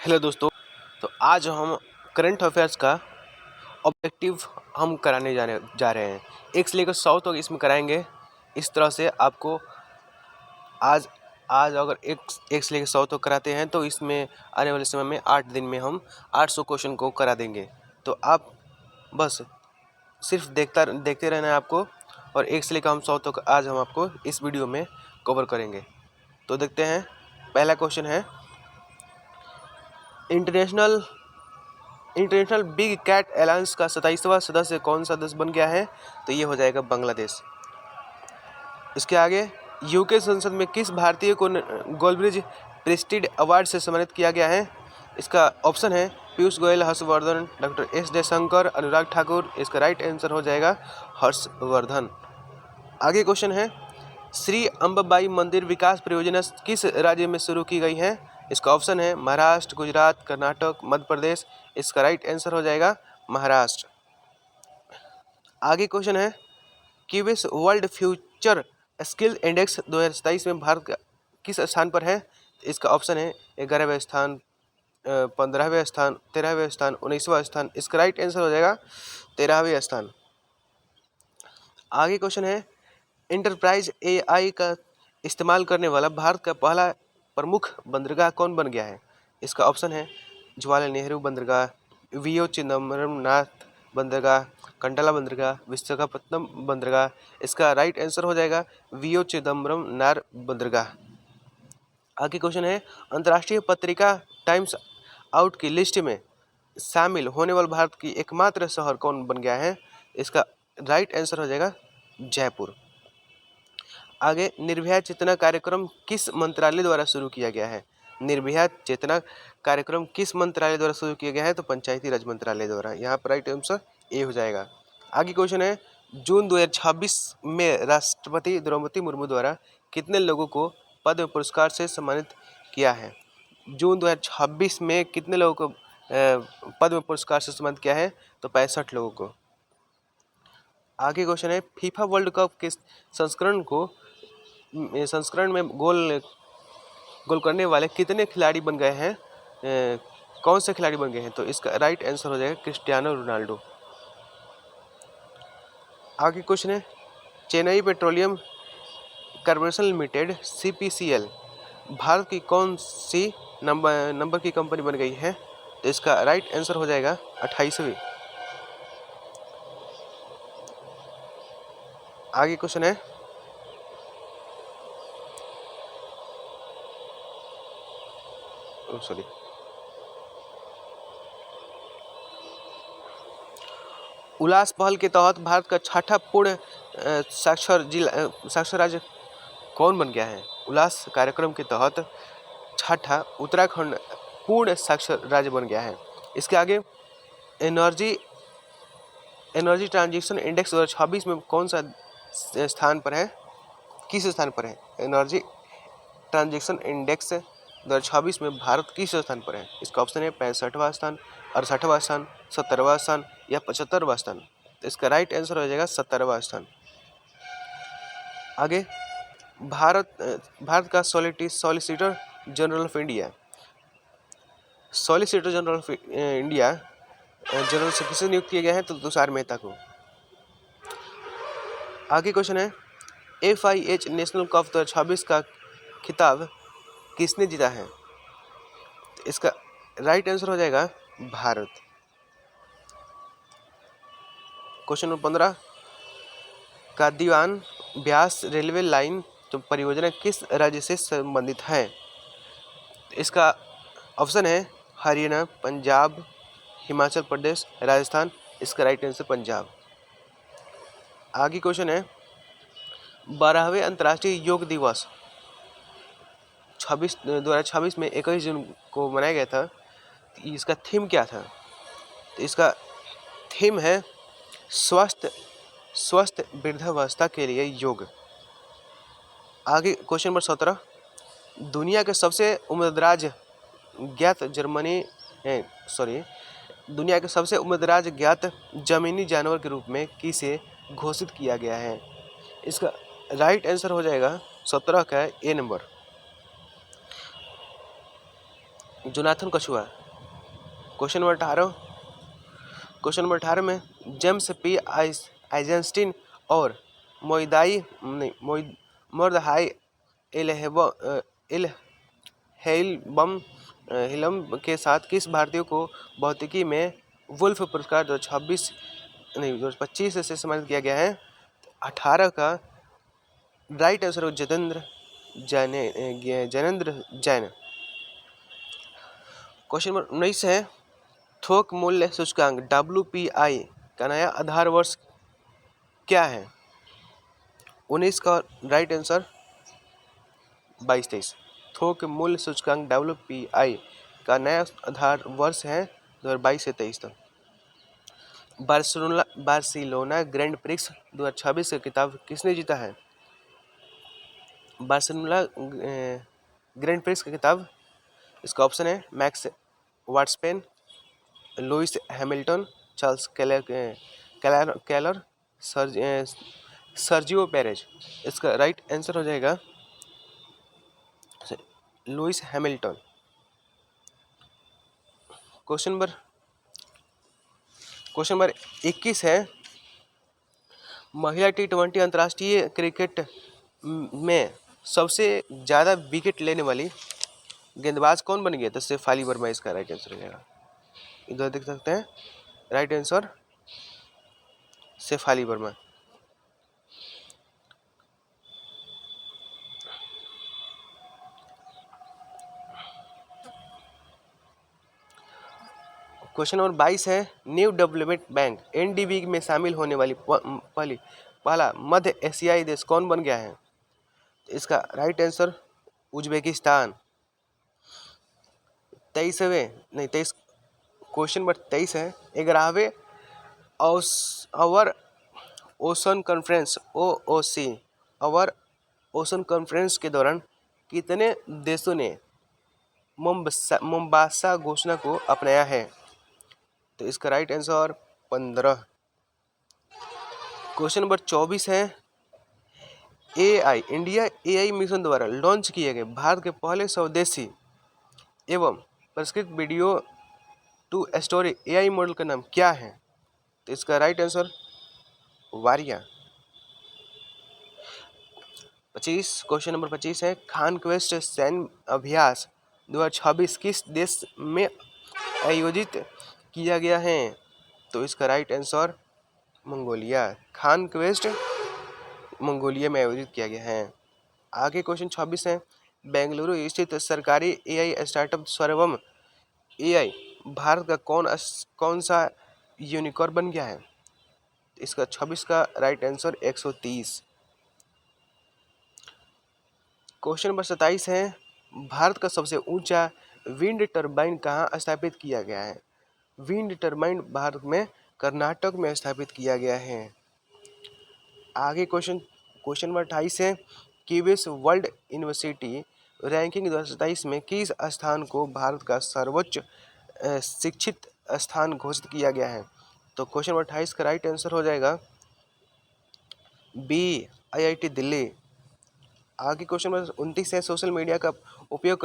Hello दोस्तों। तो आज हम करंट अफेयर्स का ऑब्जेक्टिव हम कराने जा रहे हैं। 1 से लेकर 100 तक इसमें कराएंगे। इस तरह से आपको आज आज अगर एक से लेकर 100 तक कराते हैं तो इसमें आने वाले समय में 8 दिन में हम 800 क्वेश्चन को करा देंगे। तो आप बस सिर्फ देखते रहना है आपको, और 1 से लेकर हम 100 तक आज हम आपको इस वीडियो में कवर करेंगे। तो देखते हैं, पहला क्वेश्चन है, इंटरनेशनल बिग कैट अलायंस का 27वां सदस्य कौन सा देश बन गया है? तो ये हो जाएगा बांग्लादेश। इसके आगे, यूके संसद में किस भारतीय को गोल्डब्रिज प्रेस्टीज अवार्ड से सम्मानित किया गया है? इसका ऑप्शन है पीयूष गोयल, हर्षवर्धन, डॉक्टर एस जयशंकर, अनुराग ठाकुर। इसका राइट आंसर हो जाएगा हर्षवर्धन। आगे क्वेश्चन है, श्री अंबाबाई मंदिर विकास परियोजना किस राज्य में शुरू की गई है? इसका ऑप्शन है महाराष्ट्र, गुजरात, कर्नाटक, मध्य प्रदेश। इसका राइट आंसर हो जाएगा महाराष्ट्र। आगे क्वेश्चन है, Cubase world future skill index 2027 में भारत का किस स्थान पर है? इसका ऑप्शन है 11वें स्थान, 15वें स्थान, 13वें स्थान, 19वां स्थान। इसका राइट आंसर हो जाएगा 13वें स्थान। आगे क्वेश्चन है, एंटरप्राइज एआई का इस्तेमाल करने वाला भारत का पहला प्रमुख बंदरगाह कौन बन गया है? इसका ऑप्शन है जवाहरलाल नेहरू बंदरगाह, वीओ चिदम्बरमनाथ बंदरगाह, कंडला बंदरगाह, विशाखापत्तनम बंदरगाह। इसका राइट आंसर हो जाएगा वीओ चिदम्बरमनाथ बंदरगाह। आगे क्वेश्चन है, अंतर्राष्ट्रीय पत्रिका टाइम्स आउट की लिस्ट में शामिल होने वाला भारत की एकमात्र शहर कौन बन गया है? इसका राइट आंसर हो जाएगा जयपुर। आगे, निर्भया चेतना कार्यक्रम किस मंत्रालय द्वारा शुरू किया गया है? निर्भया चेतना कार्यक्रम किस मंत्रालय द्वारा शुरू किया गया है? तो पंचायती राज मंत्रालय द्वारा। यहाँ पर राइट आंसर ए हो जाएगा। आगे क्वेश्चन है, जून 2026 में राष्ट्रपति द्रौपदी मुर्मू द्वारा कितने लोगों को पद्म पुरस्कार से सम्मानित किया है? जून 2026 में कितने लोगों को पद्म पुरस्कार से सम्मानित किया है? तो 65 लोगों को। आगे क्वेश्चन है, फीफा वर्ल्ड कप के संस्करण में गोल करने वाले कितने खिलाड़ी बन गए हैं? कौन से खिलाड़ी बन गए हैं? तो इसका राइट आंसर हो जाएगा क्रिस्टियानो रोनाल्डो। आगे क्वेश्चन है, Chennai petroleum corporation limited CPCL Bharat की कौन सी नंबर की कंपनी बन गई है? तो इसका राइट आंसर हो जाएगा 28वीं। आगे क्वेश्चन है, उल्लास पहल के तहत भारत का छठा पूर्ण साक्षर राज्य कौन बन गया है? उल्लास कार्यक्रम के तहत छठा उत्तराखंड पूर्ण साक्षर राज्य बन गया है। इसके आगे, एनर्जी ट्रांजिशन इंडेक्स 2026 में कौन सा स्थान पर है? किस स्थान पर है? एनर्जी ट्रांजिशन इंडेक्स 2026 में भारत किस स्थान पर है? इसका ऑप्शन है 65वां स्थान, 68वां स्थान, 70वां स्थान या 75वां स्थान। तो इसका राइट आंसर हो जाएगा 70वां स्थान। आगे, भारत का solicitor general of India general से किसे नियुक्त किया गया है? तो तुषार मेहता को। आगे क्वेश्चन है, FIH नेशनल कप 2026 का खिताब किसने जीता है? इसका राइट आंसर हो जाएगा भारत। क्वेश्चन नंबर 15 का दीवान ब्यास रेलवे लाइन परियोजना किस राज्य से संबंधित है? इसका ऑप्शन है हरियाणा, पंजाब, हिमाचल प्रदेश, राजस्थान। इसका राइट आंसर पंजाब। आगे क्वेश्चन है, 12वें अंतर्राष्ट्रीय योग दिवस 2026 में 21 जून को मनाया गया था। इसका थीम क्या था? तो इसका थीम है स्वस्थ वृद्धावस्था के लिए योग। आगे क्वेश्चन नंबर 17, दुनिया के सबसे उम्रदराज ज्ञात जमीनी जानवर के रूप में किसे घोषित किया गया है? इसका राइट आंसर हो जाएगा 17 का ए नंबर। जोनाथन कछुआ। क्वेश्चन नंबर 18 में जेम्स पी आइजेंस्टीन और मोर्दहाई इलहेलबम के साथ किस भारतीय को भौतिकी में वुल्फ पुरस्कार 2025 से सम्मानित किया गया है? 18 का right answer Jainendra Jain. Question number 19 है थोक मूल्य सूचकांक WPI का नया आधार वर्ष क्या है? 19 का राइट आंसर 22-23। थोक मूल्य सूचकांक WPI का नया आधार वर्ष है 2022 से 23 तक। बार्सिलोना ग्रैंड प्रिक्स 2026 का खिताब किसने जीता है? बार्सिलोना ग्रैंड प्रिक्स का खिताब, इसका ऑप्शन है Max Verstappen, Lewis Hamilton, Charles Leclerc, Sergio Perez. इसका राइट आंसर हो जाएगा लुइस हैमिल्टन। क्वेश्चन नंबर 21 है महिला T20 अंतर्राष्ट्रीय क्रिकेट में सबसे ज़्यादा विकेट लेने वाली गेंदबाज कौन बन गया? तो शेफाली वर्मा इसका राइट आंसर हो जाएगा। इधर देख सकते हैं right answer Shefali Verma. Question number 22 है न्यू डेवलपमेंट बैंक NDB में शामिल होने वाली पहला मध्य एशियाई देश कौन बन गया है? इसका right answer Uzbekistan. 23 question number 23 है 11वें our ocean conference OOC our ocean conference के दौरान कितने देशों ने मोम्बासा घोषणा को अपनाया है? तो इसका राइट आंसर 15। क्वेश्चन नंबर 24 है इंडिया AI मिशन द्वारा लॉन्च किए गए भारत के पहले स्वदेशी एवं परिष्कृत video to story AI model का नाम क्या है? तो इसका राइट आंसर वारिया। क्वेश्चन नंबर 25 है खान क्वेस्ट सैन्य अभ्यास 2026 किस देश में आयोजित किया गया है? तो इसका right answer Mongolia. Khan quest Mongolia में आयोजित किया गया है। आगे क्वेश्चन 26 है बेंगलुरु स्थित सरकारी AI स्टार्टअप सर्वम AI भारत का कौन सा यूनिकॉर्न बन गया है? इसका 26 का राइट आंसर 130। क्वेश्चन नंबर 27 है भारत का सबसे ऊंचा विंड टर्बाइन कहाँ स्थापित किया गया है? विंड टर्बाइन भारत में कर्नाटक में स्थापित किया गया है। आगे क्वेश्चन नंबर 28 है कीवीस वर्ल्ड यूनिवर्सिटी रैंकिंग 2027 में किस स्थान को भारत का सर्वोच्च शिक्षित स्थान घोषित किया गया है? तो क्वेश्चन नंबर 28 का राइट आंसर हो जाएगा बी IIT दिल्ली। आगे क्वेश्चन नंबर 29 है सोशल मीडिया का उपयोग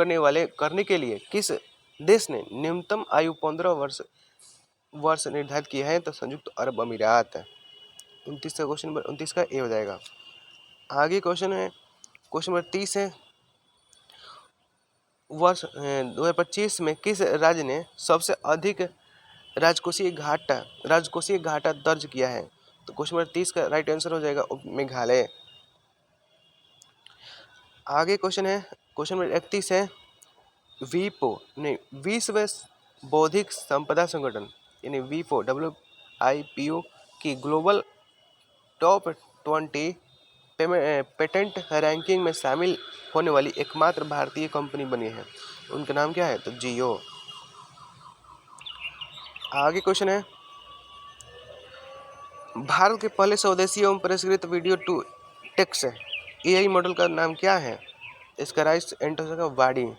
करने के लिए किस देश ने न्यूनतम आयु 15 वर्ष निर्धारित किया है? तो संयुक्त अरब अमीरात। 29 का ए हो जाएगा। आगे क्वेश्चन नंबर 30 है वर्ष 2025 में किस राज्य ने सबसे अधिक राजकोषीय घाटा दर्ज किया है? तो क्वेश्चन नंबर 30 का राइट आंसर हो जाएगा मेघालय। आगे क्वेश्चन नंबर 31 है विश्व बौद्धिक संपदा संगठन यानी WIPO की ग्लोबल टॉप 20 पेटेंट रैंकिंग में शामिल होने वाली एकमात्र भारतीय कंपनी बनी है। उनका नाम क्या है? तो जियो। आगे क्वेश्चन है भारत के पहले स्वदेशी एवं परिष्कृत video to text AI model का नाम क्या है? इसका राइट आंसर का वाणी।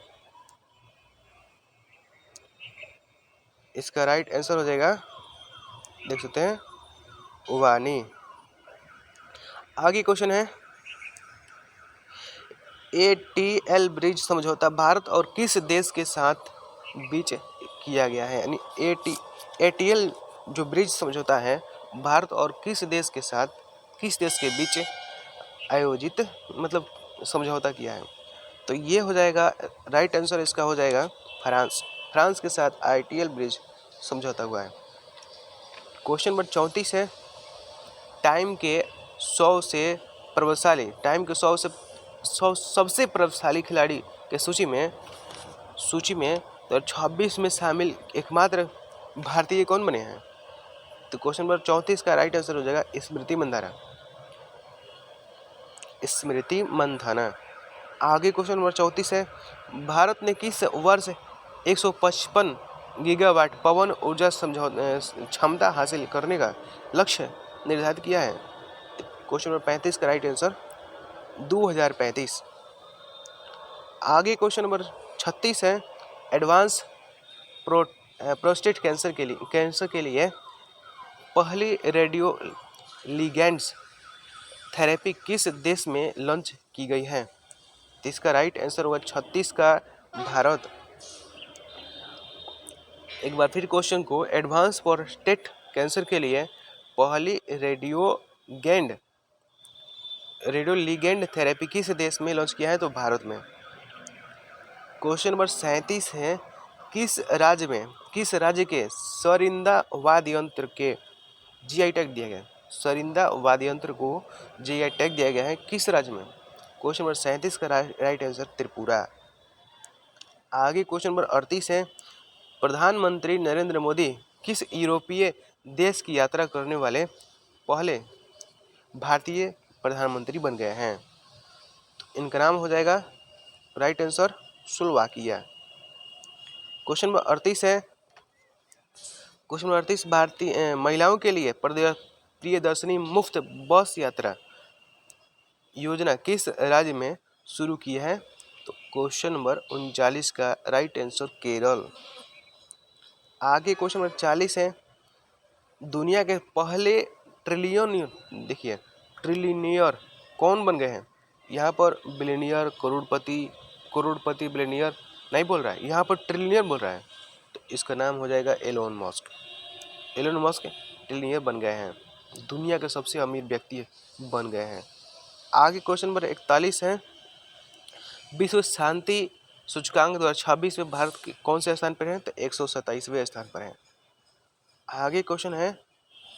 इसका राइट आंसर हो जाएगा देख सकते हैं वाणी। आगे क्वेश्चन है ATL ब्रिज समझौता भारत और किस देश के साथ बीच किया गया है, यानी ATL जो ब्रिज समझौता है भारत और किस देश के बीच आयोजित मतलब समझौता किया है। तो ये हो जाएगा राइट आंसर, इसका हो जाएगा फ्रांस के साथ ITL ब्रिज समझौता हुआ है। क्वेश्चन नंबर 34 है, टाइम के 100 सबसे प्रभावशाली खिलाड़ी के सूची में 2026 में शामिल एकमात्र भारतीय कौन बने हैं? तो क्वेश्चन नंबर 34 का राइट आंसर हो जाएगा स्मृति मंधाना। आगे क्वेश्चन नंबर 34 है, भारत ने किस वर्ष 155 गीगावाट पवन ऊर्जा क्षमता हासिल करने का लक्ष्य निर्धारित किया है? क्वेश्चन नंबर 35 का राइट आंसर 2035। आगे क्वेश्चन नंबर 36 है, एडवांस प्रोस्टेट कैंसर के लिए पहली रेडियो लिगेंड्स थेरेपी किस देश में लॉन्च की गई है? तो इसका राइट आंसर होगा 36 का भारत। एक बार फिर क्वेश्चन को, एडवांस प्रोस्टेट कैंसर के लिए पहली रेडियो लिगेंड थेरेपी किस देश में लॉन्च किया है? तो भारत में। क्वेश्चन नंबर 37 है, किस राज्य के सरिंदा वाद्य यंत्र के GI टैग दिया गया? सरिंदा वाद्य यंत्र को GI टैग दिया गया है किस राज्य में? क्वेश्चन नंबर 37 का राइट आंसर त्रिपुरा। आगे क्वेश्चन नंबर 38 है, प्रधानमंत्री नरेंद्र मोदी किस यूरोपीय देश की यात्रा करने वाले पहले भारतीय प्रधानमंत्री बन गए हैं? तो इनका नाम हो जाएगा right answer Slovakia. Question number 38 है, भारतीय महिलाओं के लिए प्रियदर्शनी मुफ्त बस यात्रा योजना किस राज्य में शुरू की है? तो क्वेश्चन नंबर 39 का राइट आंसर केरल। आगे क्वेश्चन नंबर 40 है, दुनिया के पहले ट्रिलियनियर कौन बन गए हैं? यहाँ पर बिलियनियर, करोड़पति बिलियनियर नहीं बोल रहा है, यहाँ पर ट्रिलियनियर बोल रहा है। तो इसका नाम हो जाएगा एलोन मस्क ट्रिलियनियर बन गए हैं, दुनिया के सबसे अमीर व्यक्ति बन गए हैं। आगे क्वेश्चन नंबर 41 है, विश्व शांति सूचकांक 2026 में भारत के कौन से स्थान पर है? तो 127वें स्थान पर है। आगे क्वेश्चन है,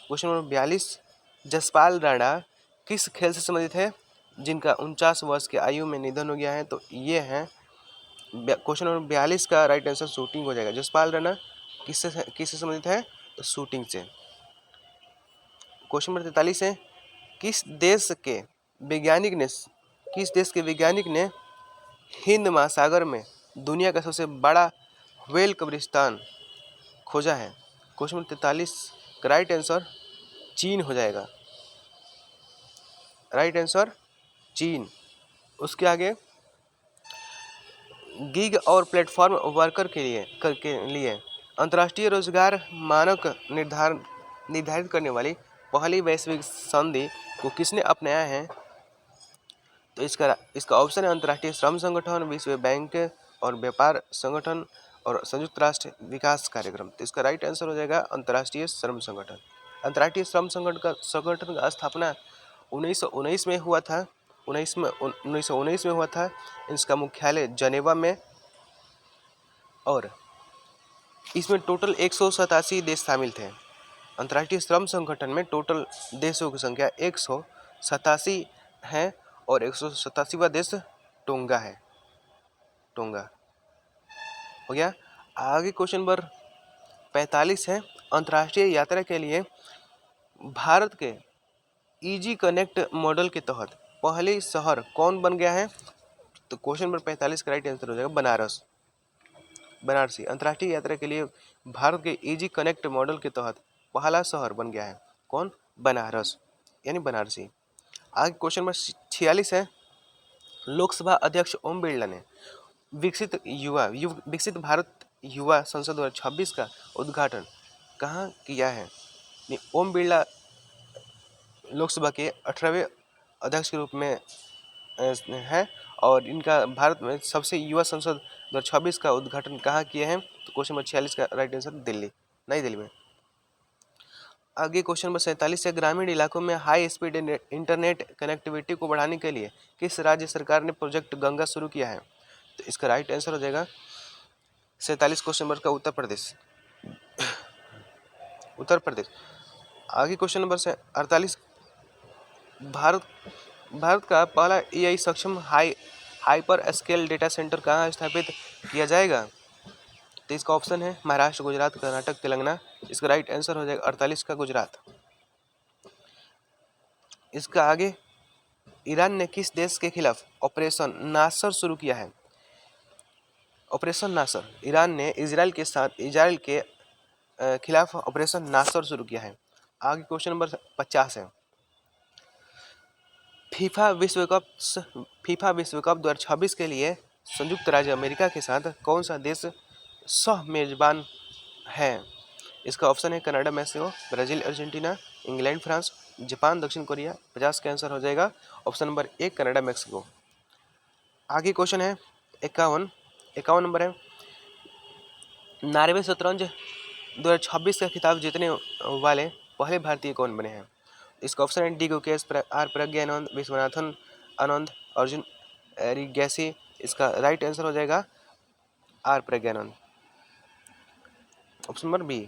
क्वेश्चन नंबर 42, जसपाल राणा किस खेल से संबंधित है जिनका 49 वर्ष की आयु में निधन हो गया है? तो ये है क्वेश्चन नंबर 42 का राइट आंसर शूटिंग हो जाएगा। जसपाल राणा किससे संबंधित है? तो शूटिंग से। क्वेश्चन नंबर 43 है, किस देश के वैज्ञानिक ने हिंद महासागर में दुनिया का सबसे बड़ा व्हेल कब्रिस्तान खोजा है? क्वेश्चन नंबर 43 का राइट आंसर चीन हो जाएगा। राइट आंसर चीन। उसके आगे, गिग और प्लेटफॉर्म वर्कर के लिए अंतर्राष्ट्रीय रोजगार मानक निर्धारित करने वाली पहली वैश्विक संधि को किसने अपनाया है? तो इसका ऑप्शन है अंतर्राष्ट्रीय श्रम संगठन, विश्व बैंक और व्यापार संगठन और संयुक्त राष्ट्र विकास कार्यक्रम। तो इसका राइट आंसर हो जाएगा अंतर्राष्ट्रीय श्रम संगठन। अंतर्राष्ट्रीय श्रम संगठन का स्थापना 1919 में हुआ था। 1919 में हुआ था। इसका मुख्यालय जनेवा में, और इसमें टोटल 187 देश शामिल थे। अंतर्राष्ट्रीय श्रम संगठन में टोटल देशों की संख्या 187 है और 187वां देश टोंगा है। टोंगा हो गया। आगे क्वेश्चन नंबर 45 है, अंतर्राष्ट्रीय यात्रा के लिए भारत के इजी कनेक्ट मॉडल के तहत पहले शहर कौन बन गया है? तो क्वेश्चन नंबर 45 का राइट आंसर हो जाएगा बनारसी। अंतर्राष्ट्रीय यात्रा के लिए भारत के इजी कनेक्ट मॉडल के तहत पहला शहर बन गया है कौन? बनारस, यानी बनारसी। आगे क्वेश्चन नंबर 46 है, लोकसभा अध्यक्ष ओम बिरला ने विकसित भारत युवा संसद 2026 का उद्घाटन कहाँ किया है? ओम बिरला लोकसभा के 18वें अध्यक्ष के रूप में है और इनका भारत में सबसे युवा संसद 2026 का उद्घाटन कहाँ किए हैं? तो क्वेश्चन नंबर 46 का राइट आंसर दिल्ली, नई दिल्ली में। आगे क्वेश्चन नंबर 47 है, ग्रामीण इलाकों में हाई स्पीड इंटरनेट कनेक्टिविटी को बढ़ाने के लिए किस राज्य सरकार ने प्रोजेक्ट गंगा शुरू किया है? तो इसका राइट आंसर हो जाएगा 47 क्वेश्चन नंबर का उत्तर प्रदेश, उत्तर प्रदेश। आगे क्वेश्चन नंबर 48, भारत भारत का पहला एआई सक्षम हाइपर स्केल डेटा सेंटर कहाँ स्थापित किया जाएगा? तो इसका ऑप्शन है महाराष्ट्र, गुजरात, कर्नाटक, तेलंगाना। इसका राइट आंसर हो जाएगा 48 का गुजरात। इसका आगे, ईरान ने किस देश के खिलाफ ऑपरेशन नासर शुरू किया है? ऑपरेशन नासर, ईरान ने इजराइल के खिलाफ ऑपरेशन नासर शुरू किया है। आगे क्वेश्चन नंबर 50 है, फीफा विश्व कप 2026 के लिए संयुक्त राज्य अमेरिका के साथ कौन सा देश सह मेजबान है? इसका ऑप्शन है Canada, Mexico, Brazil, Argentina, England, France, Japan, दक्षिण कोरिया। 50 का आंसर हो जाएगा ऑप्शन नंबर 1 कनाडा, मैक्सिको। आगे क्वेश्चन है 51 नंबर है, नार्वे शतरंज 2026 का खिताब जीतने वाले पहले भारतीय कौन बने हैं? इसका ऑप्शन है डी गुकेश, आर प्रज्ञानंद, विश्वनाथन आनंद, अर्जुन रिगैसी। इसका राइट आंसर हो जाएगा R Praggnanandhaa, option number B.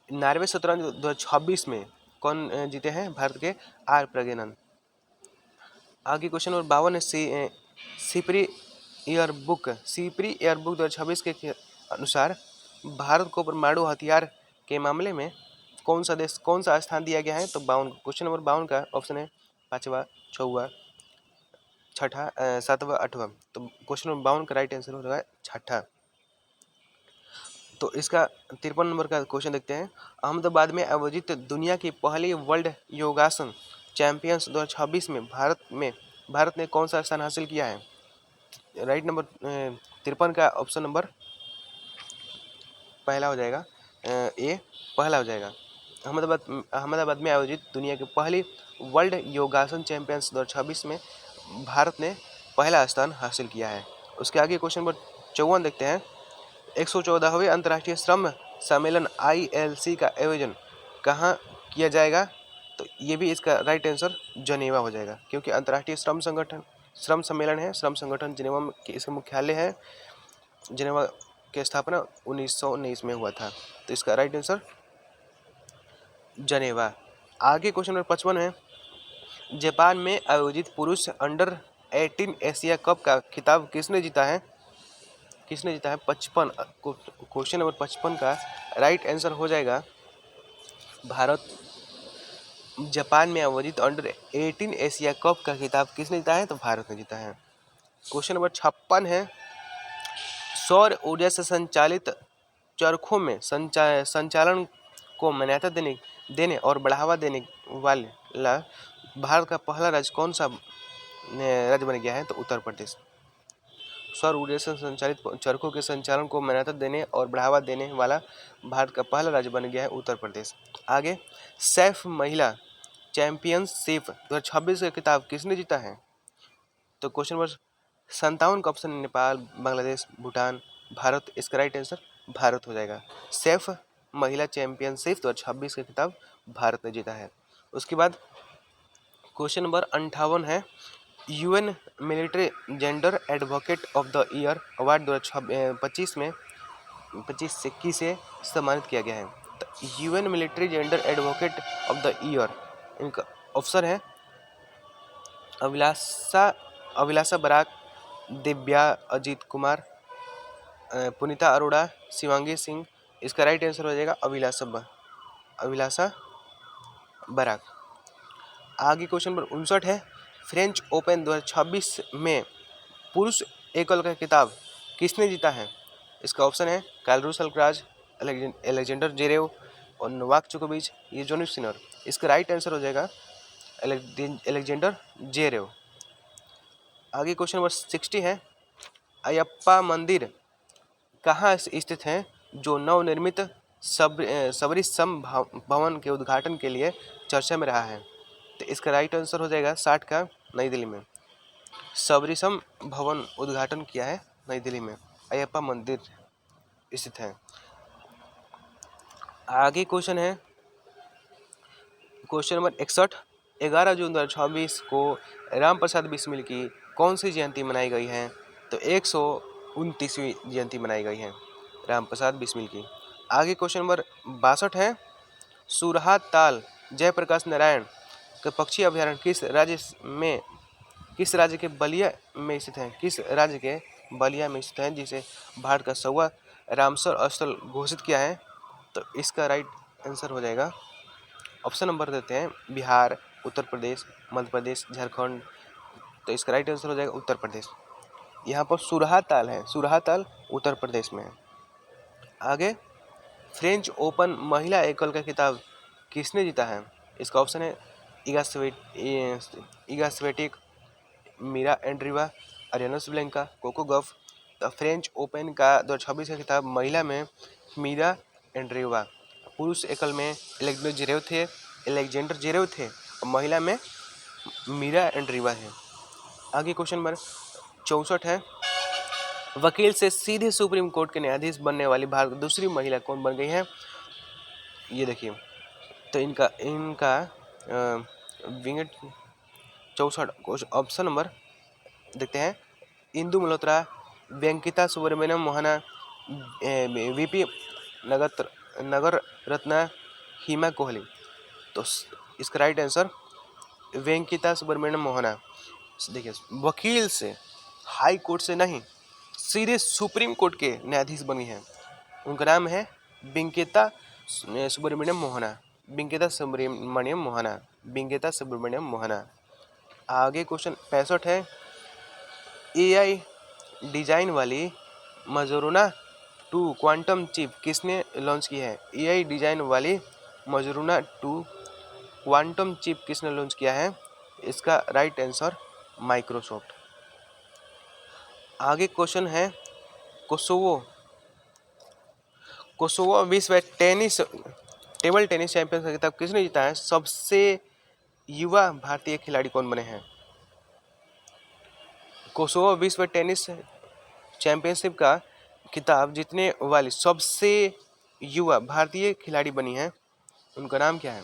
Norway शतरंज 2026 में कौन जीते हैं? भारत के आर प्रज्ञानंद। आगे क्वेश्चन नंबर 52 है, सिपरी ईयरबुक 2026 के अनुसार भारत को परमाणु हथियार के मामले में कौन सा स्थान दिया गया है? तो 52, क्वेश्चन नंबर 52 का ऑप्शन है 5वां, 6वां, 6ठा, 7वां, 8वां। तो क्वेश्चन नंबर 52 का राइट आंसर हो रहा है 6ठा। तो इसका 53 नंबर का क्वेश्चन देखते हैं, अहमदाबाद में आयोजित दुनिया की पहली वर्ल्ड योगासन चैंपियंस 2026 में भारत ने कौन सा स्थान हासिल किया है? राइट नंबर 53 का ऑप्शन नंबर पहला हो जाएगा, ए पहला हो जाएगा। अहमदाबाद में आयोजित दुनिया की पहली वर्ल्ड योगासन चैंपियंस 2026 में भारत ने पहला स्थान हासिल किया है। उसके आगे क्वेश्चन नंबर 54 देखते हैं, 114वें अंतर्राष्ट्रीय श्रम सम्मेलन ILC का आयोजन कहाँ किया जाएगा? तो ये भी इसका राइट आंसर जनेवा हो जाएगा, क्योंकि अंतर्राष्ट्रीय श्रम सम्मेलन है, श्रम संगठन जिनेवा में इसका मुख्यालय है। जिनेवा की स्थापना 1919 में हुआ था, तो इसका राइट आंसर जनेवा। आगे क्वेश्चन नंबर 55 है, जापान में आयोजित पुरुष अंडर 18 एशिया कप का खिताब किसने जीता है? 55, क्वेश्चन नंबर 55 का राइट आंसर हो जाएगा भारत। जापान में आयोजित अंडर 18 एशिया कप का खिताब किसने जीता है? तो भारत ने जीता है। क्वेश्चन नंबर 56 है, सौर ऊर्जा से संचालित चरखों में संचालन को मान्यता देने और बढ़ावा देने वाला भारत का पहला राज्य कौन सा राज्य बन गया है? तो उत्तर प्रदेश। सौर ऊर्जा से संचालित चरखों के संचालन को मान्यता देने और बढ़ावा देने वाला भारत का पहला राज्य बन गया है उत्तर प्रदेश। आगे, सैफ महिला चैंपियनशिप 2026 का खिताब किसने जीता है? तो क्वेश्चन नंबर 57 का ऑप्शन नेपाल, बांग्लादेश, भूटान, भारत। इसका राइट आंसर भारत हो जाएगा। सैफ महिला चैंपियनशिप 2026 का खिताब भारत ने जीता है। उसके बाद क्वेश्चन नंबर 58 है, UN military gender advocate of the year award 2025 में 25-21 से सम्मानित किया गया है। तो UN military gender advocate of the year, इनका ऑप्शन है अभिलाषा बराक, दिव्या अजीत कुमार, पुनीता अरोड़ा, शिवांगी सिंह। इसका राइट आंसर हो जाएगा अभिलाषा बराक। आगे क्वेश्चन नंबर 59 है, फ्रेंच ओपन 2026 में पुरुष एकल का खिताब किसने जीता है? इसका ऑप्शन है कार्लोस अल्काराज, अलेक्जेंडर जेरेव और नोवाक जोकोविच, ये जोनिस सिनर। इसका राइट आंसर हो जाएगा अलेक्जेंडर जेरेव। आगे क्वेश्चन नंबर 60 है, अयप्पा मंदिर कहाँ स्थित है जो नवनिर्मित सबरीसम भवन के उद्घाटन के लिए चर्चा में रहा है? तो इसका राइट आंसर हो जाएगा 60 का नई दिल्ली में। सबरीसम भवन उद्घाटन किया है नई दिल्ली में अयप्पा मंदिर। स्थित है। आगे क्वेश्चन है क्वेश्चन नंबर 61। 11 जून 2026 को राम प्रसाद बिस्मिल की कौन सी जयंती मनाई गई है? तो 129वीं जयंती मनाई गई है राम प्रसाद बिस्मिल की। आगे क्वेश्चन नंबर 62 है। सुरहा ताल जयप्रकाश नारायण के पक्षी अभ्यारण्य किस राज्य के बलिया में स्थित है? किस राज्य के बलिया में स्थित है, जिसे भारत का 100वां रामसर स्थल घोषित किया है? तो इसका राइट आंसर हो जाएगा, ऑप्शन नंबर देते हैं, बिहार, उत्तर प्रदेश, मध्य प्रदेश, झारखंड। तो इसका राइट आंसर हो जाएगा उत्तर प्रदेश। यहाँ पर सुरहा ताल है, सुरहा ताल उत्तर प्रदेश में है। आगे, फ्रेंच ओपन महिला एकल का खिताब किसने जीता है? इसका ऑप्शन है Iga Swiatek, Mirra Andreeva, Aryna Sabalenka, Coco Gauff. तो फ्रेंच ओपन का 2026 का खिताब महिला में मीरा एंड्रीवा, पुरुष एकल में एलेक्जेंडर जेरेव थे और महिला में मीरा एंड्रीवा है। आगे क्वेश्चन नंबर 64 है। वकील से सीधे सुप्रीम कोर्ट के न्यायाधीश बनने वाली भारत की दूसरी महिला कौन बन गई है? ये देखिए, तो इनका विंगेट 64 ऑप्शन नंबर देखते हैं, इंदु मल्होत्रा, वेंकिता सुब्रमण्यम मोहना, वीपी नगर रत्ना, हिमा कोहली। तो इसका राइट आंसर वेंकिता सुब्रमण्यम मोहना। देखिए, वकील से, हाई कोर्ट से नहीं, सीधे सुप्रीम कोर्ट के न्यायाधीश बनी है। उनका नाम है वेंकिता सुब्रमण्यम मोहना, वेंकिता सुब्रमण्यम मोहना, वेंकिता सुब्रमण्यम मोहना। आगे क्वेश्चन 65 है। एआई डिजाइन वाली मजरूना 2 क्वांटम चिप किसने लॉन्च की है? एआई डिजाइन वाली मजरूना 2 क्वांटम चिप किसने लॉन्च किया है? इसका राइट आंसर माइक्रोसॉफ्ट। आगे क्वेश्चन है, कोसोवो विश्व टेबल टेनिस चैंपियन का खिताब किसने जीता है? सबसे युवा भारतीय खिलाड़ी कौन बने हैं? कोसोवो विश्व टेनिस चैंपियनशिप का खिताब जीतने वाली सबसे युवा भारतीय खिलाड़ी बनी है, उनका नाम क्या है?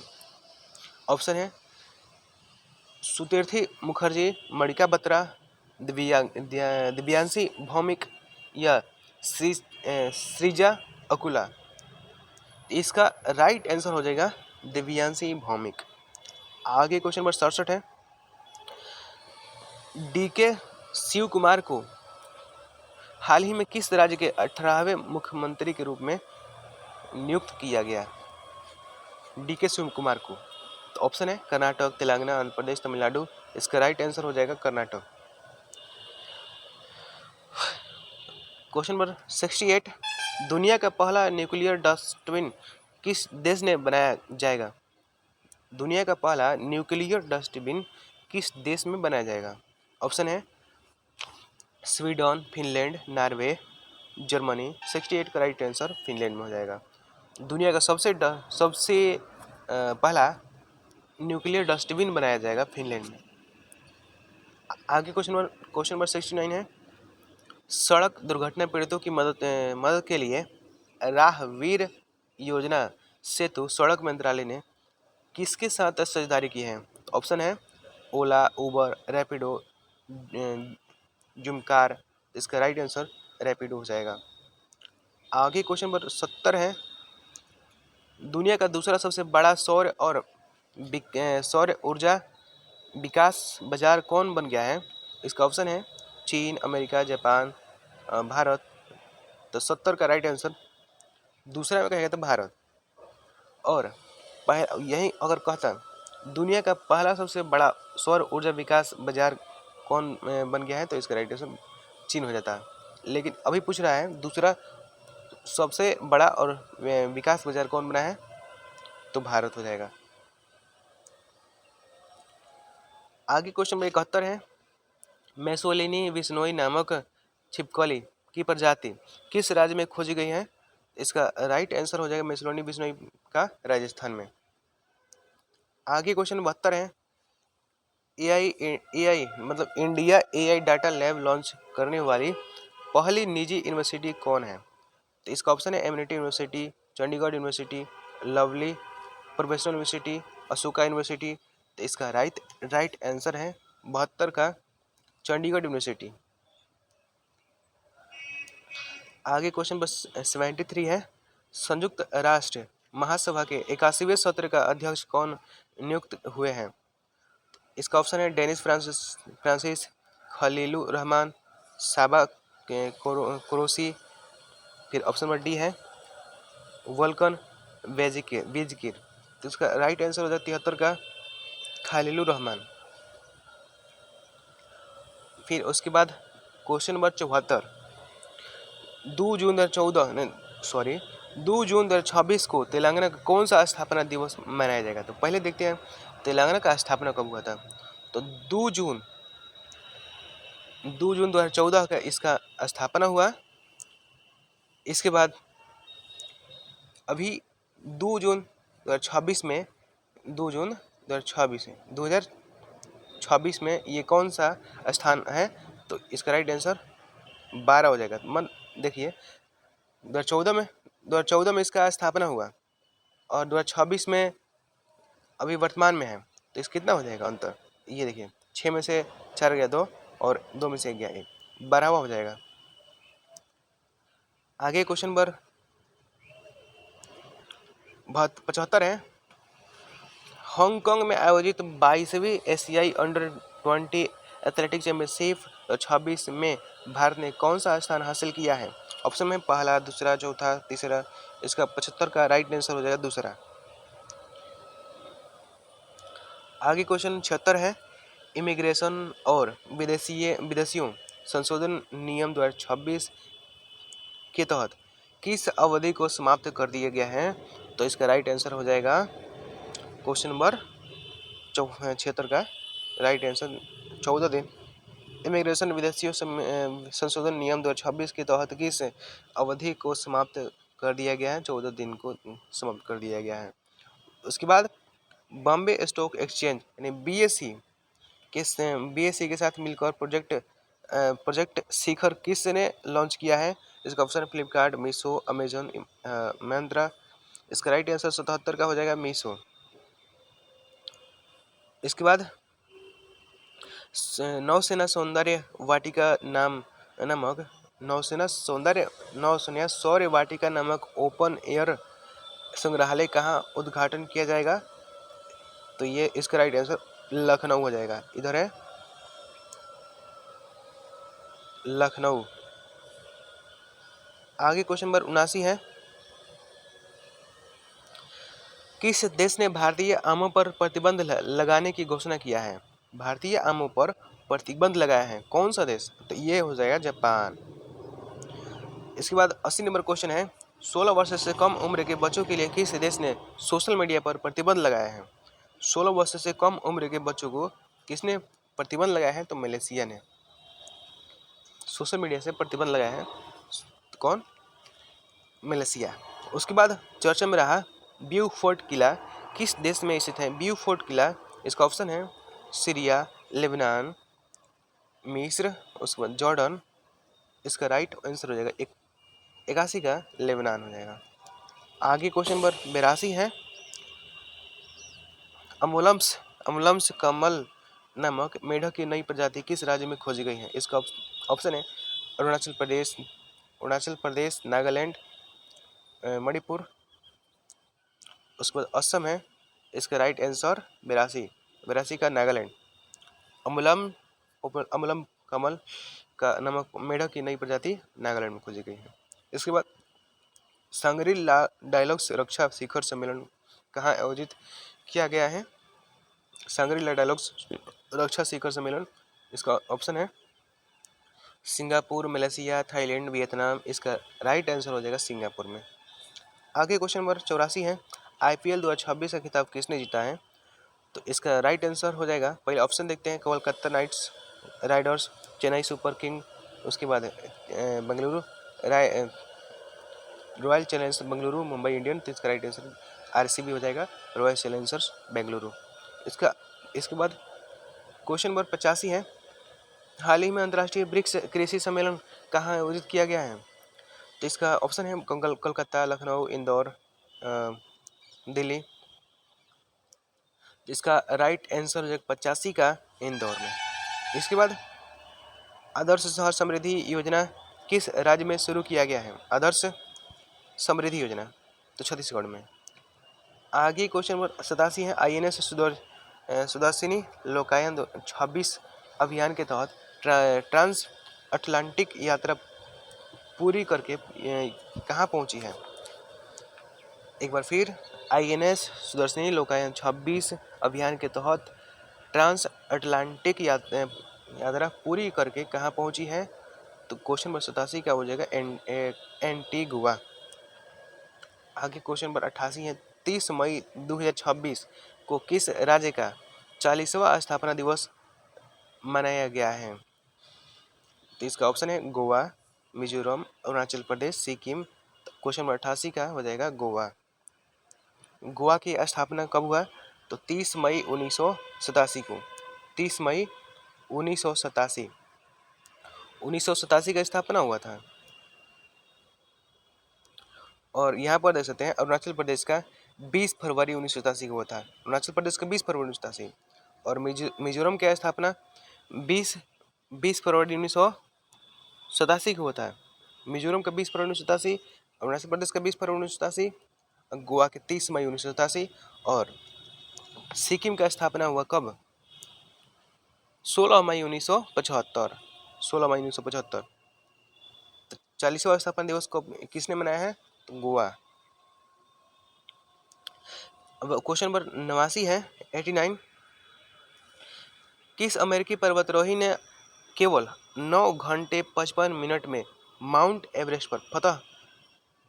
ऑप्शन है सुतीर्थी मुखर्जी, मणिका बत्रा, दिव्यांशी भौमिक या सृजा अकुला। इसका राइट आंसर हो जाएगा दिव्यांशी भौमिक। आगे क्वेश्चन नंबर 67 है। डीके शिव कुमार को हाल ही में किस राज्य के 18वें मुख्यमंत्री के रूप में नियुक्त किया गया? डीके शिव कुमार को। तो ऑप्शन है कर्नाटक, तेलंगाना, आंध्र प्रदेश, तमिलनाडु। इसका राइट आंसर हो जाएगा कर्नाटक। Question number 68। दुनिया का पहला न्यूक्लियर डस्टबिन किस देश ने बनाया जाएगा? दुनिया का पहला न्यूक्लियर डस्टबिन किस देश में बनाया जाएगा? ऑप्शन है स्वीडन, फिनलैंड, नॉर्वे, जर्मनी। 68 का राइट आंसर फिनलैंड में हो जाएगा। दुनिया का सबसे पहला न्यूक्लियर डस्टबिन बनाया जाएगा फिनलैंड में। आगे क्वेश्चन नंबर 69 है। सड़क दुर्घटना पीड़ितों की मदद के लिए राहवीर योजना सेतु सड़क मंत्रालय ने किसके साथ साझेदारी की है? ऑप्शन है ओला, उबर, रैपिडो, जुमकार। इसका राइट आंसर रैपिडो हो जाएगा। आगे क्वेश्चन नंबर 70 है। दुनिया का दूसरा सबसे बड़ा सौर ऊर्जा विकास बाजार कौन बन गया है? इसका ऑप्शन है चीन, अमेरिका, जापान, भारत। तो 70 का राइट आंसर दूसरा में कहेगा तो भारत। और यही अगर कहता दुनिया का पहला सबसे बड़ा सौर ऊर्जा विकास बाजार कौन बन गया है, तो इसका राइट आंसर चीन हो जाता है। लेकिन अभी पूछ रहा है दूसरा सबसे बड़ा और विकास बाजार कौन बना है, तो भारत हो जाएगा। आगे क्वेश्चन नंबर 71 है। मैसोलिनी विश्नोई नामक छिपकली की प्रजाति किस राज्य में खोजी गई है? इसका राइट आंसर हो जाएगा मैसोलिनी विश्नोई का राजस्थान में। आगे क्वेश्चन 72 है। एआई मतलब India AI data lab launch करने वाली पहली निजी यूनिवर्सिटी कौन है? तो इसका ऑप्शन है Amity university, Chandigarh university, lovely professional university, Ashoka university. तो इसका राइट आंसर है 72 का चंडीगढ़ यूनिवर्सिटी। आगे क्वेश्चन बस 73 है। संयुक्त राष्ट्र महासभा के 81वें सत्र का अध्यक्ष कौन नियुक्त हुए हैं? इसका ऑप्शन है डेनिस फ्रांसिस, खलीलुर रहमान, साबा कुरैशी। फिर ऑप्शन नंबर डी है वल्कन बेजकिर। तो इसका राइट आंसर हो जाएगा 73 का खलीलुर रहमान। फिर उसके बाद क्वेश्चन नंबर 74, 2 जून 2026 को तेलंगाना का कौन सा स्थापना दिवस मनाया जाएगा? तो पहले देखते हैं तेलंगाना का स्थापना कब हुआ था। तो 2 जून 2014 का इसका स्थापना हुआ। इसके बाद अभी 2 जून 2026 में 2 जून 2026 में ये कौन सा स्थान है? तो इसका राइट आंसर 12 हो जाएगा। मन देखिए 2014 में इसका स्थापना हुआ और 2026 में अभी वर्तमान में है। तो इस कितना हो जाएगा अंतर? ये देखिए 6 में से 4 गया 2 और 2 में से 1 गया 1, 12वां हो जाएगा। आगे क्वेश्चन नंबर 75 है। हांगकांग में आयोजित 22वीं एशियाई अंडर 20 एथलेटिक्स चैंपियनशिप 26 में भारत ने कौन सा स्थान हासिल किया है? ऑप्शन में पहला, दूसरा, चौथा, तीसरा। इसका 75 का राइट आंसर हो जाएगा दूसरा। आगे क्वेश्चन 76 है। इमिग्रेशन और विदेशियों संशोधन नियम 2026 के तहत किस अवधि को समाप्त कर दिया गया है? तो इसका राइट आंसर हो जाएगा क्वेश्चन नंबर 76 का राइट आंसर 14 दिन। इमिग्रेशन विदेशियों संशोधन नियम 2026 के तहत किस अवधि को समाप्त कर दिया गया है? 14 दिन को समाप्त कर दिया गया है। उसके बाद बॉम्बे स्टॉक एक्सचेंज यानी बीएसई के साथ मिलकर प्रोजेक्ट शिखर किसने लॉन्च किया है? इसका ऑप्शन फ्लिपकार्ट, मीशो, अमेजन, मंत्रा। इसका राइट आंसर 77 का हो जाएगा मीशो। इसके बाद नौसेना सौंदर्य वाटिका नामक नौसेना सौर्य वाटिका नामक ओपन एयर संग्रहालय कहाँ उद्घाटन किया जाएगा? तो ये इसका राइट आंसर लखनऊ हो जाएगा। इधर है लखनऊ। आगे क्वेश्चन नंबर 79 है। किस देश ने भारतीय आमों पर प्रतिबंध लगाने की घोषणा किया है? भारतीय आमों पर प्रतिबंध लगाया है कौन सा देश? तो ये हो जाएगा जापान। इसके बाद 80 नंबर क्वेश्चन है। 16 वर्ष से कम उम्र के बच्चों के लिए किस देश ने सोशल मीडिया पर प्रतिबंध लगाया है? 16 वर्ष से कम उम्र के बच्चों को किसने प्रतिबंध लगाया है? तो मलेशिया ने सोशल मीडिया से प्रतिबंध लगाया है। तो कौन? मलेशिया। उसके बाद चर्चा में रहा ब्यू फोर्ट किला किस देश में स्थित है? ब्यू फोर्ट किला इसका ऑप्शन है सीरिया, लेबनान, मिस्र, उसके बाद जॉर्डन। इसका राइट आंसर हो जाएगा 81 का लेबनान हो जाएगा। आगे क्वेश्चन नंबर 82 है। अम्बुलम्स कमल नामक मेढक की नई प्रजाति किस राज्य में खोजी गई है? इसका ऑप्शन है अरुणाचल प्रदेश, नागालैंड, मणिपुर। उसके बाद असम है। इसका राइट आंसर 82 का नागालैंड। अम्बुलम कमल का नामक मेढक की नई प्रजाति नागालैंड में खोजी गई है। इसके बाद सांगरी-ला डायलॉग्स रक्षा शिखर सम्मेलन कहाँ आयोजित किया गया है? सांगरी-ला डायलॉग्स रक्षा शिखर सम्मेलन इसका ऑप्शन है सिंगापुर, मलेशिया, थाईलैंड, वियतनाम। इसका राइट आंसर हो जाएगा सिंगापुर में। आगे क्वेश्चन नंबर 84 है। आईपीएल 2026 का खिताब किसने जीता है? तो इसका राइट आंसर हो जाएगा, पहले ऑप्शन देखते हैं, Kolkata Knight Riders, Chennai Super King, उसके बाद Bengaluru Royal Challengers Bengaluru, Mumbai Indian. तो इसका राइट आंसर आरसीबी हो जाएगा, रॉयल चैलेंजर्स बेंगलुरु। इसके बाद क्वेश्चन नंबर 85 है। हाल ही में अंतर्राष्ट्रीय ब्रिक्स कृषि सम्मेलन कहाँ आयोजित किया गया है? तो इसका ऑप्शन है कोलकाता, लखनऊ, इंदौर, दिल्ली। इसका राइट आंसर हो जाएगा 85 का इंदौर में। इसके बाद आदर्श शहर समृद्धि योजना किस राज्य में शुरू किया गया है? आदर्श समृद्धि योजना तो छत्तीसगढ़ में। आगे क्वेश्चन नंबर 87 है, INS सुदर्शनी लोकायन 26 अभियान के तहत ट्रांस अटलांटिक यात्रा पूरी करके कहाँ पहुंची है? एक बार फिर, INS सुदर्शनी लोकायन 26 अभियान के तहत ट्रांस अटलांटिक यात्रा पूरी करके कहाँ पहुंची है? तो क्वेश्चन नंबर 87 का हो जाएगा एंटीगुआ। आगे क्वेश्चन नंबर 88 है, 30 मई 2026 को किस राज्य का 40वां स्थापना दिवस मनाया गया है? तो इसका ऑप्शन है गोवा, मिजोरम, अरुणाचल प्रदेश, सिक्किम। क्वेश्चन नंबर 88 का हो जाएगा गोवा। गोवा की स्थापना कब हुआ? तो 30 मई 1987 को। 30 मई 1987 1987 का स्थापना हुआ था। और यहाँ पर देख सकते हैं अरुणाचल प्रदेश का 20 फरवरी 1987 को हुआ था। अरुणाचल प्रदेश का 20 फरवरी 1987। और मिजोरम की स्थापना 20 फरवरी 1987 को हुआ था। मिजोरम का 20 फरवरी 1987, अरुणाचल प्रदेश का 20 फरवरी 1987, गोवा के 30 मई 1987 और सिक्किम का स्थापना हुआ कब? 16 मई 1975। 16 मई 1975। 40वां स्थापना दिवस को किसने मनाया है? तो गोवा। अब क्वेश्चन नंबर 89 है, 89, किस अमेरिकी पर्वतारोही ने केवल 9 घंटे 55 मिनट में माउंट एवरेस्ट पर फतह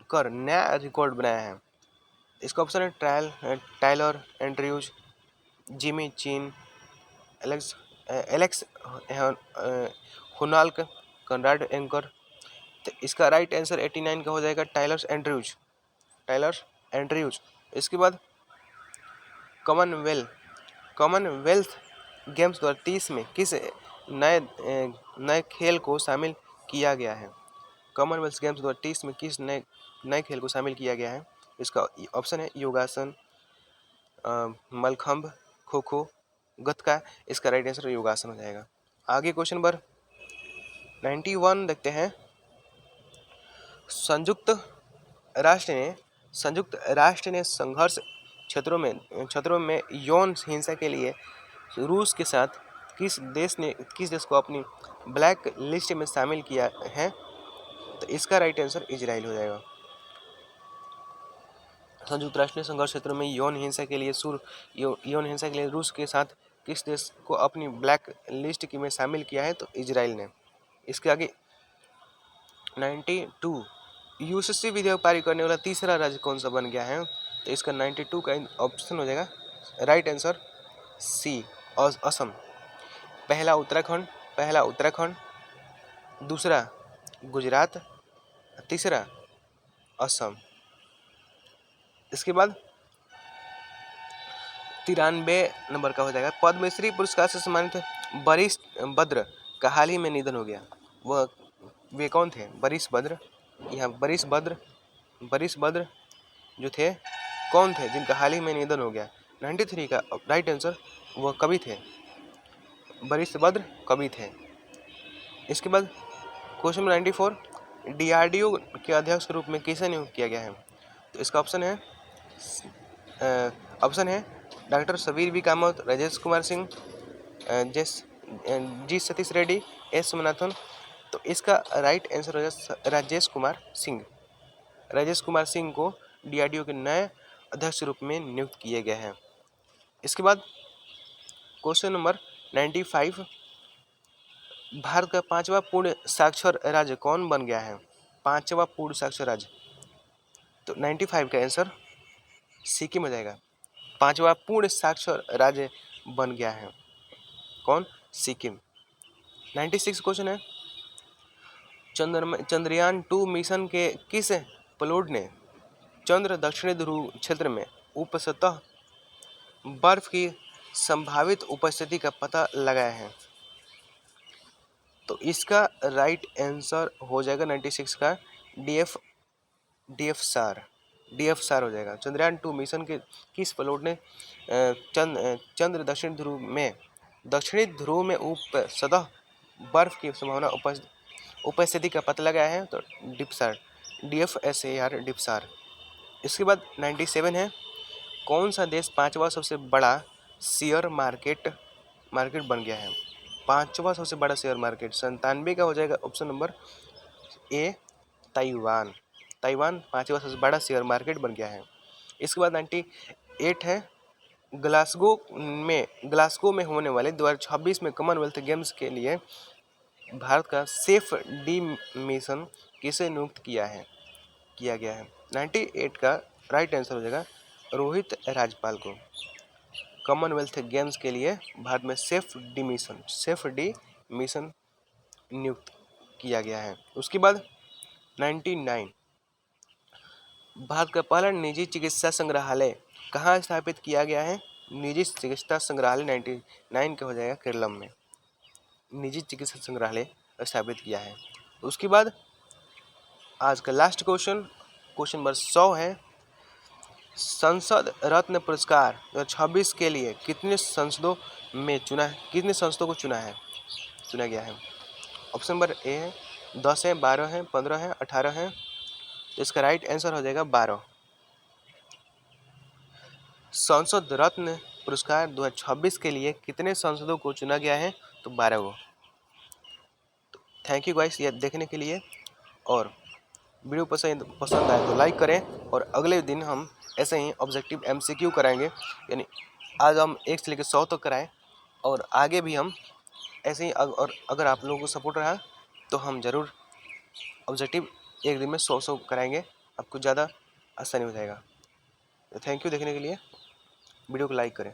कर नया रिकॉर्ड बनाया है? इसका ऑप्शन है टायलर एंड्रयूज, जिमी चीन, एलेक्स हुनाल्क, कॉनराड एंकर। तो इसका राइट आंसर 89 का हो जाएगा टायलर एंड्रयूज। इसके बाद कॉमनवेल्थ गेम्स 2030 में किस नए खेल को शामिल किया गया है? कॉमनवेल्थ गेम्स 2030 में किस नए खेल को शामिल किया गया है? इसका ऑप्शन है योगासन, मलखंभ, खो खो, गतका। इसका राइट आंसर योगासन हो जाएगा। आगे क्वेश्चन नंबर 91 देखते हैं। संयुक्त राष्ट्र ने संघर्ष क्षेत्रों में यौन हिंसा के लिए रूस के साथ किस देश को अपनी ब्लैक लिस्ट में शामिल किया है? तो इसका राइट आंसर इजराइल हो जाएगा। संयुक्त राष्ट्र ने संघर्ष क्षेत्रों में यौन हिंसा के लिए रूस के साथ किस देश को अपनी ब्लैक लिस्ट में शामिल किया है? तो इजराइल ने। इसके आगे 92 यूसीसी विधेयक पारित करने वाला तीसरा राज्य कौन सा बन गया है? तो इसका 92 का ऑप्शन हो जाएगा राइट आंसर सी, असम। पहला उत्तराखंड, दूसरा गुजरात, तीसरा असम। इसके बाद 93 नंबर का हो जाएगा, पद्मश्री पुरस्कार से सम्मानित बरिस बद्र का हाल ही में निधन हो गया। वे कौन थे? बरिस बद्र जो थे कौन थे जिनका हाल ही में निधन हो गया? 93 का राइट आंसर वह कवि थे, बरिस बद्र कवि थे। इसके बाद क्वेश्चन नंबर 94, DRDO के अध्यक्ष के रूप में किसे नियुक्त किया गया है? तो इसका ऑप्शन है डॉक्टर सबीर बी कामत, राजेश कुमार सिंह, जी सतीश रेड्डी, एस सोमनाथन। तो इसका राइट आंसर हो राजेश कुमार सिंह को DRDO के नए अध्यक्ष के रूप में नियुक्त किए गए हैं। इसके बाद क्वेश्चन नंबर 95, भारत का 5वां पूर्ण साक्षर राज्य कौन बन गया है? 5वां पूर्ण साक्षर राज्य, तो 95 का आंसर सिक्किम हो जाएगा। 5वां पूर्ण साक्षर राज्य बन गया है कौन? सिक्किम। 96 क्वेश्चन है, चंद्रयान 2 मिशन के किस पेलोड ने चंद्र दक्षिणी ध्रुव क्षेत्र में उपसतह बर्फ की संभावित उपस्थिति का पता लगाया है? तो इसका राइट आंसर हो जाएगा 96 का डी एफ सार हो जाएगा। चंद्रयान 2 मिशन के किस फ्लोट ने चंद्र दक्षिणी ध्रुव में उप सतह बर्फ की संभावना उपस्थिति का पता लगाया है, तो डिप्सार DFSAR डिप्सार। इसके बाद 97 है, कौन सा देश पांचवा सबसे बड़ा शेयर मार्केट बन गया है? पांचवा सबसे बड़ा शेयर मार्केट 97 का हो जाएगा ऑप्शन नंबर ए, ताइवान पांचवा सबसे बड़ा शेयर मार्केट बन गया है। इसके बाद 98 है, ग्लासगो में होने वाले 2026 में कॉमनवेल्थ गेम्स के लिए भारत का सेफ डी मिशन किसे नियुक्त किया गया है? 98 का राइट आंसर हो जाएगा रोहित राजपाल को। कॉमनवेल्थ गेम्स के लिए भारत में सेफ डी मिशन नियुक्त किया गया है। उसके बाद 99, भारत का पहला निजी चिकित्सा संग्रहालय कहाँ स्थापित किया गया है? निजी चिकित्सा संग्रहालय 99 का हो जाएगा केरलम में निजी चिकित्सा संग्रहालय स्थापित किया है। उसके बाद आज का लास्ट क्वेश्चन नंबर 100 है, संसद रत्न पुरस्कार 2026 के लिए कितने संसदों को चुना गया है? ऑप्शन नंबर ए है 10 है, 12 है, 15 है, 18 है, तो इसका राइट आंसर हो जाएगा 12। संसद रत्न पुरस्कार 2026 के लिए कितने सांसदों को चुना गया है? तो 12 को। थैंक यू गाइस ये देखने के लिए, और वीडियो पसंद आए तो लाइक करें, और अगले दिन हम ऐसे ही ऑब्जेक्टिव MCQ कराएंगे, यानी आज हम 1 से लेकर 100 तक कराएं, और आगे भी हम ऐसे ही, और अगर आप लोगों को सपोर्ट रहा तो हम ज़रूर ऑब्जेक्टिव एक दिन में 100 कराएंगे, आपको ज़्यादा आसानी हो जाएगा। थैंक यू देखने के लिए, वीडियो को लाइक करें।